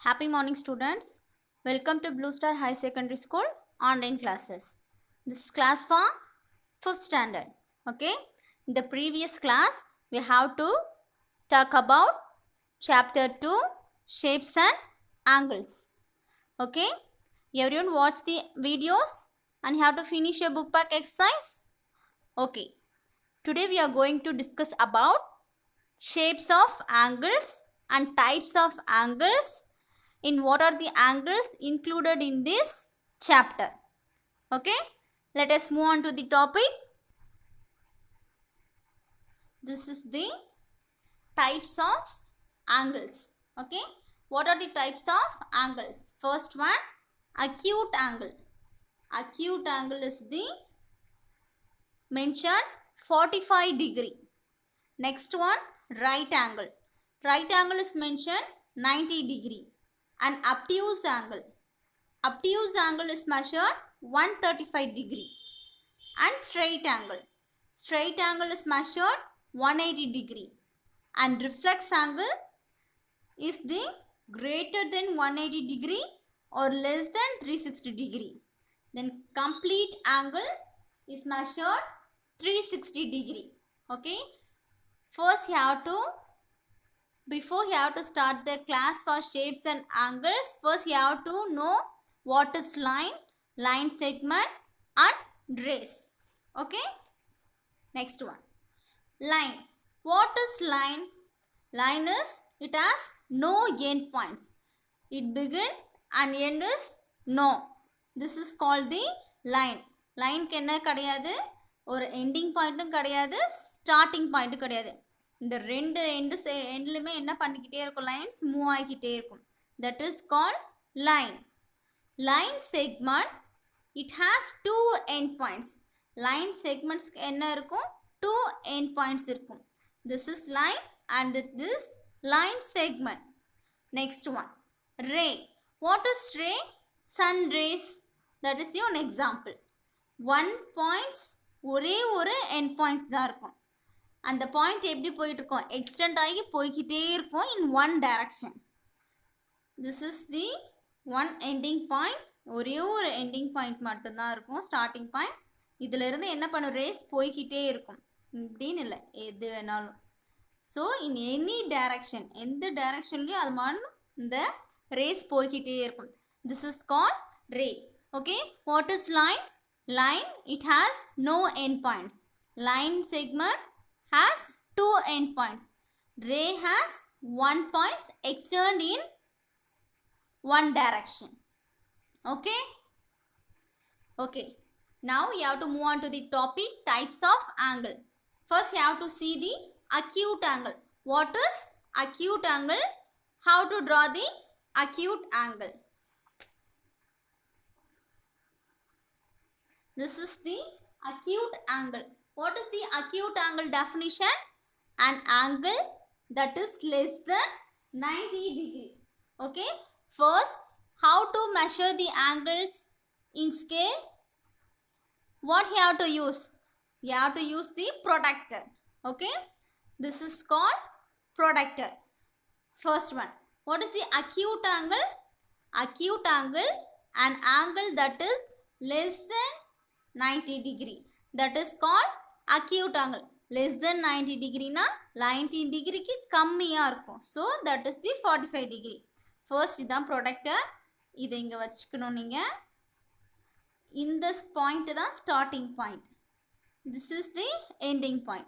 Happy morning, students. Welcome to Blue Star High Secondary School online classes. This is class for 5th standard. Okay. In the previous class, we have to talk about chapter 2, shapes and angles. Okay. Everyone watch the videos and have to finish your book back exercise. Okay. Today we are going to discuss about shapes of angles and types of angles. In what are the angles included in this chapter. Okay, let us move on to the topic. This is the types of angles. Okay, what are the types of angles? First one, acute angle. Acute angle is the mentioned 45 degree. Next one, right angle. Right angle is mentioned 90 degree. And obtuse angle. Obtuse angle is measured 135 degree. And straight angle. Straight angle is measured 180 degree. And reflex angle is the greater than 180 degree or less than 360 degree. Then complete angle is measured 360 degree. Okay. First you have to, before you have to start the class for shapes and angles, first you have to know what is line, line segment and rays. Okay. Next one. Line. What is line? Line is, it has no end points. It begin and end is no. This is called the line. Line க்கு என்ன கிடையாது, ஒரு ending point கிடையாது, starting point கிடையாது. இந்த ரெண்டு எண்ட்லயுமே என்ன பண்ணிக்கிட்டே இருக்கும், லைன்ஸ் மூவ் ஆகிக்கிட்டே இருக்கும். That is called line. Line segment, it has two end points. Line segments என்ன இருக்கும், two end points இருக்கும். This is line and this line segment. Next one, ray. What is ray? Sun rays. That is your example. One points ஒரே ஒரு end points தான் இருக்கும். அந்த point எப்படி போயிட்டு இருக்கும், எக்ஸ்டெண்ட் ஆகி போய்கிட்டே இருக்கும் in one direction. This is the one ending point. ஒரே ஒரு ending point மட்டும்தான் இருக்கும், ஸ்டார்டிங் பாயிண்ட். இதில் இருந்து என்ன பண்ணும், ரேஸ் போய்கிட்டே இருக்கும், இப்படின்னு இல்லை, எது வேணாலும். ஸோ இன் எனி டைரக்ஷன், எந்த டைரக்ஷன்லையும் அது மாதிரி இந்த ரேஸ் போய்கிட்டே இருக்கும். This is called ray. Okay, what is line? Line, it has no end points. Line segment has two end points. Ray has one point extend in one direction. Okay. Okay. Now you have to move on to the topic types of angle. First you have to see the acute angle. What is acute angle? How to draw the acute angle? This is the acute angle. What is the acute angle definition? An angle that is less than 90 degree. Okay. First, how to measure the angles in scale? What you have to use? You have to use the protractor. Okay. This is called protractor. First one. What is the acute angle? Acute angle, an angle that is less than 90 degree. That is called acute angle. Less than 90 degree na 90 degree க்கு கம்மியா இருக்கும். So that is the 45 degree. First இதான் protractor. இதை இங்க வச்சுக்கணும் நீங்க. இந்த point தான் starting point. This is the ending point.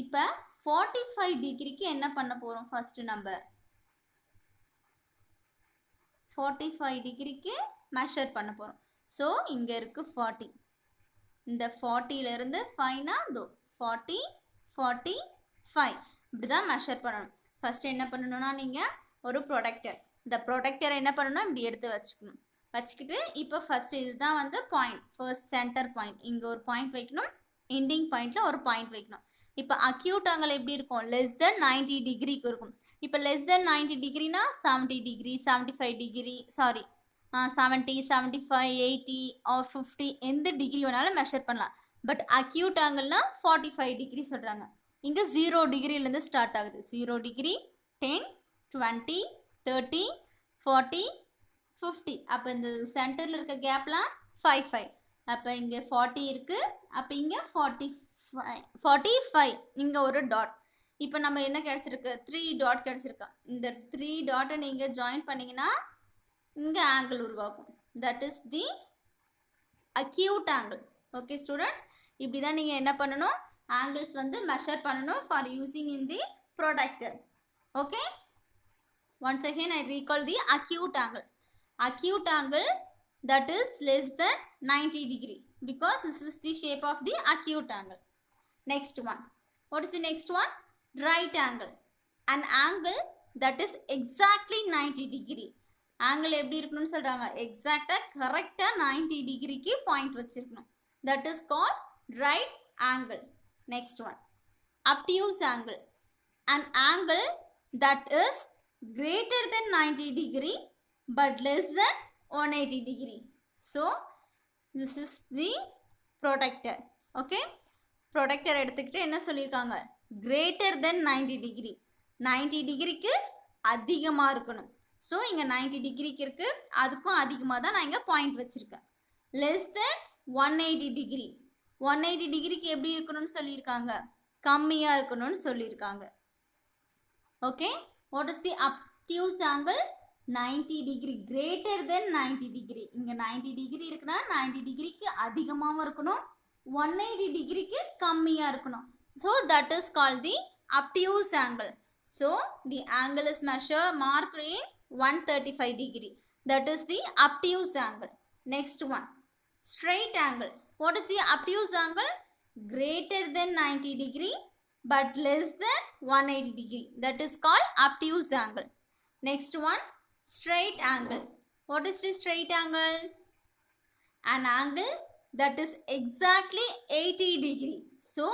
இப்ப 45 degree க்கு என்ன பண்ண போறோம், first நம்ம 45 degree க்கு measure பண்ண போறோம். So இங்க இருக்கு 40. இந்த 40ல இருந்து 5 னா 40 45 இப்படி தான் மெஷர் பண்ணணும். ஃபர்ஸ்ட் என்ன பண்ணணும்னா நீங்க ஒரு ப்ரொடக்டர், இந்த ப்ரொடக்டரை என்ன பண்ணணும், இப்படி எடுத்து வச்சுக்கணும். வச்சுக்கிட்டு இப்போ ஃபர்ஸ்ட் இதுதான் வந்து பாயிண்ட், ஃபர்ஸ்ட் சென்டர் பாயிண்ட். இங்கே ஒரு பாயிண்ட் வைக்கணும், எண்டிங் பாயிண்ட்ல ஒரு பாயிண்ட் வைக்கணும். இப்போ அக்யூட் ஆங்கிள் எப்படி இருக்கும், லெஸ் தென் 90 டிகிரிக்கு இருக்கும். இப்போ less than 90 டிகிரினா 70 degree 75 degree sorry 70 75 80 or 50 எந்த டிகிரி வேணாலும் மெஷர் பண்ணலாம். பட் அக்யூட் ஆங்கிள்னா 45 டிகிரி சொல்கிறாங்க. இங்கே 0 டிகிரிலேருந்து ஸ்டார்ட் ஆகுது. 0 டிகிரி 10 20 30 40 50 அப்போ இந்த சென்டரில் இருக்க கேப்லாம் 5 5 அப்போ இங்கே 40 இருக்குது அப்போ இங்கே 45 இங்கே ஒரு டாட் இப்போ நம்ம என்ன கிடச்சிருக்கு 3 டாட் கிடச்சிருக்கா இந்த 3 டாட்டை நீங்கள் ஜாயின் பண்ணிங்கன்னா இங்கே ஆங்கிள் உருவாகும் that is the acute uncle okay students இப்படி தான் நீங்கள் என்ன பண்ணணும் ஆங்கிள்ஸ் வந்து மெஷர் பண்ணணும் for using in the protector okay once again I recall the acute angle that is less than 90 degree because this is the shape of the acute angle. Next one, what is the next one? Right angle, an angle that is exactly 90 degree. angle எப்படி இருக்கணும்னு சொல்றாங்க எக்ஸாக்ட்டா கரெக்ட்டா 90 டிகிரிக்கு point வச்சிருக்கணும் that is called right angle. Next one, obtuse angle, an angle that is greater than 90 degree but less than 180 degree. So this is the protector. Okay, protector எடுத்துக்கிட்டு என்ன சொல்லியிருக்காங்க greater than 90 degree 90 டிகிரிக்கு அதிகமாக இருக்கணும் so இங்கே 90 டிகிரிக்கு இருக்கு அதுக்கும் அதிகமாக தான் நான் இங்கே பாயிண்ட் வச்சுருக்கேன் less than 180 degree 180 டிகிரிக்கு எப்படி இருக்கணும்னு சொல்லியிருக்காங்க கம்மியாக இருக்கணும்னு சொல்லியிருக்காங்க okay what is the obtuse angle 90 degree greater than 90 degree இங்க 90 degree இருக்குனா 90 டிகிரிக்கு அதிகமாவும் இருக்கணும் 180 டிகிரிக்கு கம்மியா இருக்கணும் so that is called the obtuse angle so the angle is marked in 135 degree that is the obtuse angle. Next one, straight angle, what is the obtuse angle? Greater than 90 degree but less than 180 degree that is called obtuse angle. Next one, straight angle, what is the straight angle? An angle that is exactly 80 degree so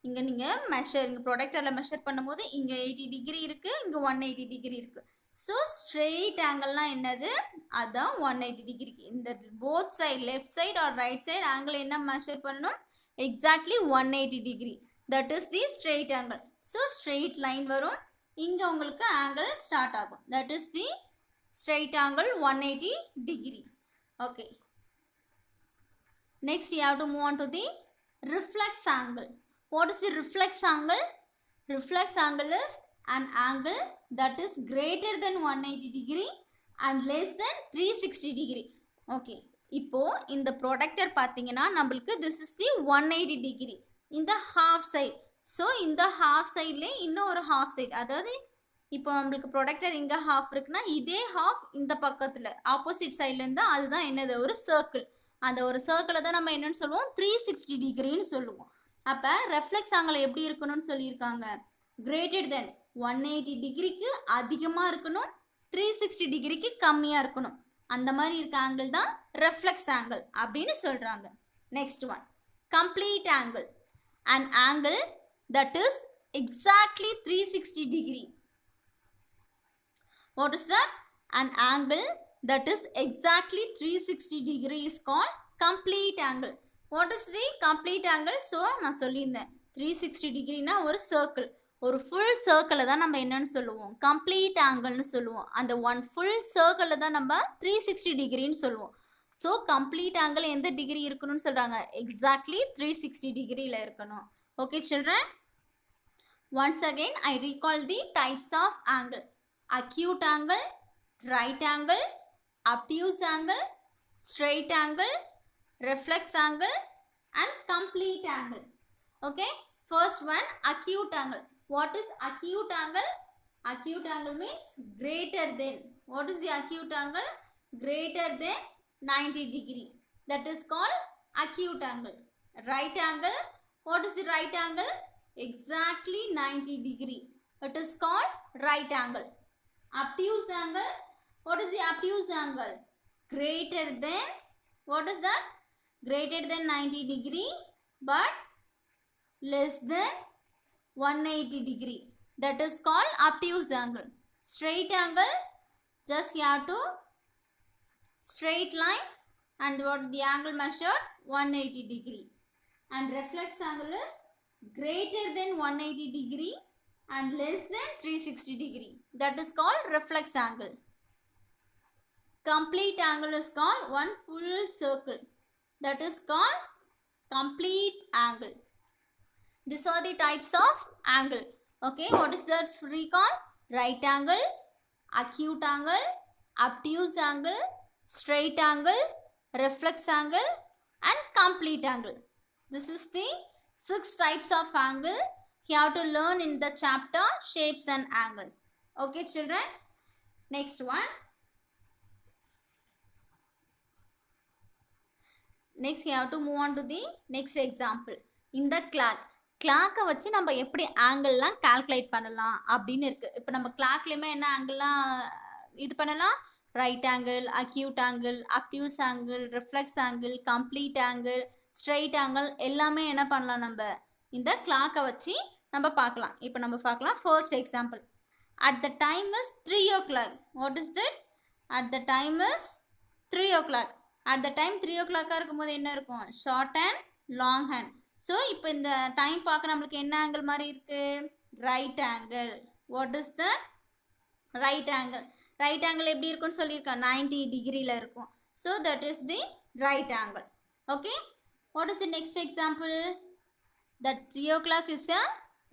இங்க நீங்க measure இங்க ப்ரொடக்டர்ல measure பண்ணும்போது இங்க 80 degree இருக்கு இங்க 180 degree இருக்கு so straight angle என்னது அதான் 180 டிகிரிக்கு இந்த both side left side or right side angle என்ன மெஷர் பண்ணனும் exactly 180 degree that is the straight angle so straight line வரும் இங்க உங்களுக்கு angle start ஆகும் that is the straight angle 180 degree. Okay, next you have to move on to the reflex angle. What is the reflex angle? Reflex angle is an angle that is greater than 180 degree and less than 360 degree. Okay, இப்போ இந்த protector பார்த்தீங்கன்னா நம்மளுக்கு this is the 180 degree இந்த half side so இந்த half sideல இன்னொரு half side அதாவது இப்போ நம்மளுக்கு ப்ரொடக்டர் இங்க half இருக்குன்னா இதே half இந்த பக்கத்துல ஆப்போசிட் சைடுல இருந்தா அதுதான் என்னது ஒரு சர்க்கிள் அந்த ஒரு சர்க்கிளை தான் நம்ம என்னன்னு சொல்லுவோம் 360 டிகிரின்னு சொல்லுவோம் அப்ப ரெஃப்ளெக்ஸ் ஆங்கிள் எப்படி இருக்கணும்னு சொல்லியிருக்காங்க greater than 180 டிகிரிக்கு அதிகமா இருக்கணும் 360 டிகிரிக்கு கம்மியா இருக்கணும் அந்த மாதிரி இருக்க ஆங்கிள் தான் ரெஃப்ளெக்ஸ் ஆங்கிள் அப்படின்னு சொல்றாங்க. Next one, complete angle, an angle that is exactly 360 degree. What is that? An angle that is exactly 360 degree is called complete angle. What is the complete angle? So நான் சொல்லியிருந்தேன் 360 டிகிரினா ஒரு circle, ஒரு full சர்க்கிளை தான் நம்ம என்னன்னு சொல்லுவோம் complete ஆங்கிள்னு சொல்லுவோம். அந்த ஒன் ஃபுல் சர்க்கிளில் தான் நம்ம 360 டிகிரின்னு சொல்லுவோம். ஸோ கம்ப்ளீட் ஆங்கிள் எந்த டிகிரி இருக்கணும்னு சொல்கிறாங்க, எக்ஸாக்ட்லி 360 டிகிரியில் இருக்கணும். Okay children, once again I recall the types of angle: acute angle, right angle, obtuse angle, straight angle, reflex angle and complete angle. Okay, first one, acute angle. What is acute angle? Acute angle means greater than. What is the acute angle? Greater than 90 degree. That is called acute angle. Right angle. What is the right angle? Exactly 90 degree. It is called right angle. Obtuse angle. What is the obtuse angle? Greater than, what is that? Greater than 90 degree but less than 180 degree. That is called obtuse angle. Straight angle, just you have to straight line and what the angle measured 180 degree. And reflex angle is greater than 180 degree and less than 360 degree. That is called reflex angle. Complete angle is called one full circle. That is called complete angle. These are the types of angle. Okay, what is that recall? Right angle, acute angle, obtuse angle, straight angle, reflex angle, and complete angle. This is the 6 types of angle you have to learn in the chapter shapes and angles. Okay children, next one. Next you have to move on to the next example. In the கிளாக்கை வச்சு நம்ம எப்படி ஆங்கிள்லாம் calculate பண்ணலாம் அப்படின்னு இருக்குது. இப்போ நம்ம கிளாக்லேயுமே என்ன ஆங்கிள்லாம் இது பண்ணலாம்? Right angle, acute angle, obtuse angle, reflex angle, complete angle, straight angle எல்லாமே என்ன பண்ணலாம்? நம்ம இந்த கிளாக்கை வச்சு நம்ம பார்க்கலாம். இப்போ நம்ம பார்க்கலாம் first example. At the time is 3 o'clock. What is that? At the time is 3 o'clock. At the time 3 o'clock இருக்கும்போது என்ன இருக்கும்? Short hand, long hand. So இப்போ இந்த டைம் பார்க்க நம்மளுக்கு என்ன ஆங்கிள் மாதிரி இருக்குது? Right angle. What is the right angle? Right angle எப்படி இருக்குன்னு சொல்லியிருக்கேன், 90 டிகிரியில் இருக்கும். So that is the right angle. Okay, what is the next example? That 3 o'clock is a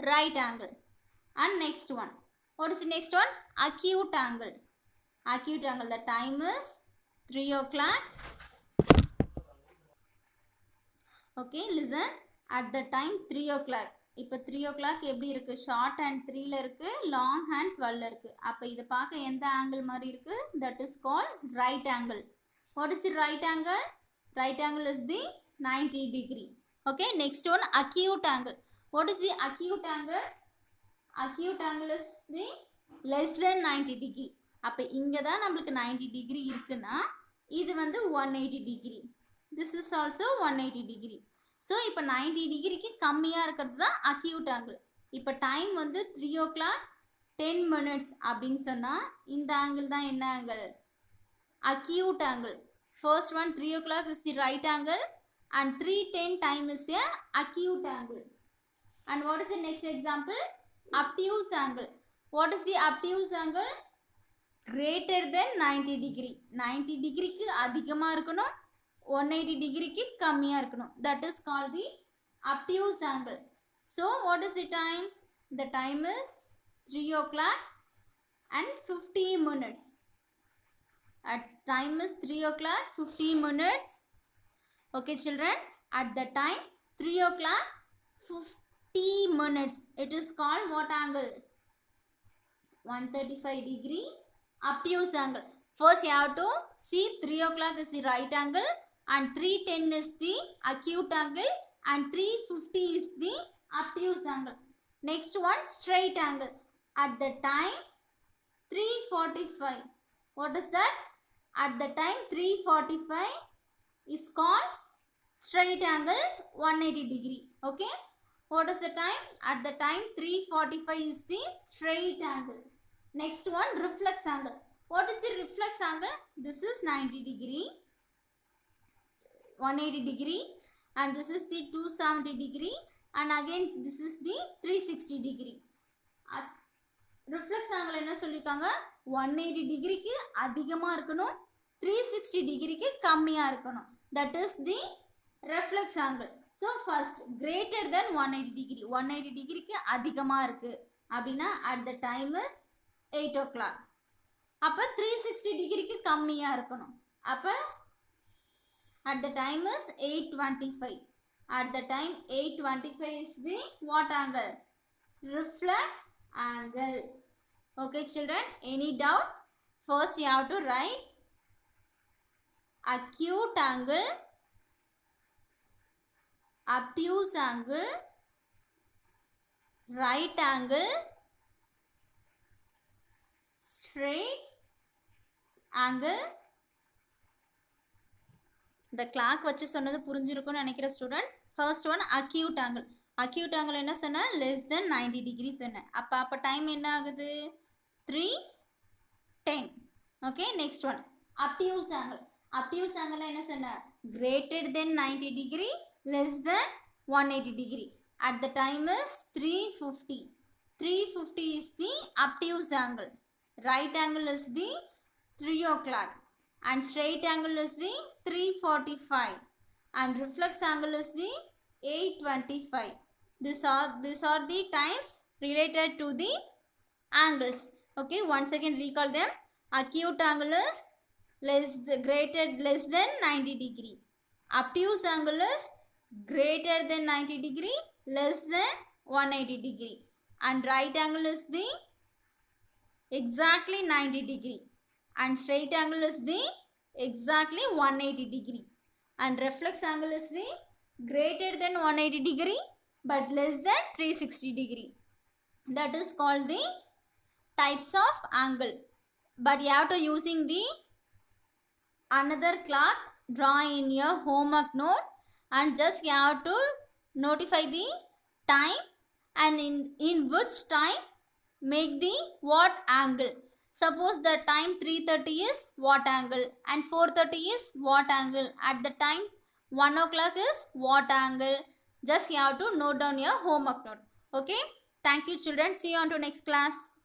right angle. And next one, what is the next one? Acute angle. Acute angle, the time is 3 o'clock. Okay, listen. At the time 3 o'clock. இப்போ 3 o'clock எப்படி இருக்கு? Short hand 3ல இருக்கு, long hand 12ல இருக்கு. அப்போ இதை பார்க்க எந்த angle மாதிரி இருக்கு? That is called right angle. What is the right angle? Right angle is the 90 degree. Okay, next one, acute angle. What is the acute angle? Acute angle is the less than 90 degree. அப்போ இங்கே தான் நம்மளுக்கு 90 degree இருக்குன்னா இது வந்து 180 degree. This is also 180 degree. So இப்போ 90 டிகிரிக்கு கம்மியாக இருக்கிறது தான் அக்யூட் ஆங்கிள். இப்போ டைம் வந்து 3 o'clock 10 minutes அப்படின்னு சொன்னால் இந்த ஆங்கிள் தான் என்ன angle? Acute angle. First one 3 o'clock is the right angle and 3:10 time is a acute angle. And what is the next example? Obtuse angle. What is the obtuse angle? Greater than 90 degree. 90 டிகிரிக்கு அதிகமாக இருக்கணும், 180 டிகிரிக்கு கம்மியாக இருக்கணும். That is called the obtuse angle. So what is the time? The time is 3 o'clock and 50 minutes. At time is 3 o'clock 50 minutes. Okay children, at the time 3 o'clock 50 minutes. It is called what angle? 135 degree obtuse angle. First you have to see 3 o'clock is the right angle and 3:10 is the acute angle and 3:50 is the obtuse angle. Next one, straight angle. At the time 3:45. What is that? At the time 3:45 is called straight angle 180 degree. Okay. What is the time? At the time 3:45 is the straight angle. Next one, reflex angle. What is the reflex angle? This is 90 degree, 180 degree, and this is the 270 degree, and again this is the 360 degree. Reflex angle என்ன சொல்லிருக்காங்க? 180 டிகிரிக்கு அதிகமாக இருக்கணும், 360 டிகிரிக்கு கம்மியாக இருக்கணும். That is the reflex angle. So first, greater than 180 degree. 180 டிகிரிக்கு அதிகமாக இருக்கு அப்படின்னா at the time is 8 o'clock. அப்போ 360 டிகிரிக்கு கம்மியாக இருக்கணும். அப்போ at the time is 8:25. At the time 8:25 is the what angle? Reflex angle. Okay children, any doubt? First you have to write acute angle, obtuse angle, right angle, straight angle. இந்த clock வச்சு சொன்னது புரிஞ்சிருக்கும்னு நினைக்கிற students. First one acute angle. Acute angle என்ன சொன்னேன்? Less than 90 degree சொன்னேன். அப்போ time என்ன ஆகுது? 3:10. Okay, next one obtuse angle. Obtuse angle என்ன சொன்னேன்? Greater than 90 degree, less than 180 degree. At the time is 350. 350 is the obtuse angle. Right angle is the 3 o'clock. and straight angle is the 345 and reflex angle is the 825. These are the times related to the angles. Okay, once again recall them. Acute angle is less than 90 degree. Obtuse angle is greater than 90 degree, less than 180 degree, and right angle is the exactly 90 degree, and straight angle is the exactly 180 degree, and reflex angle is the greater than 180 degree but less than 360 degree. That is called the types of angle. But you have to using the another clock draw in your homework note, and just you have to notify the time and in which time make the what angle. Suppose the time 3:30 is what angle and 4:30 is what angle. At the time 1 o'clock is what angle. Just you have to note down your homework note. Okay. Thank you children. See you on to next class.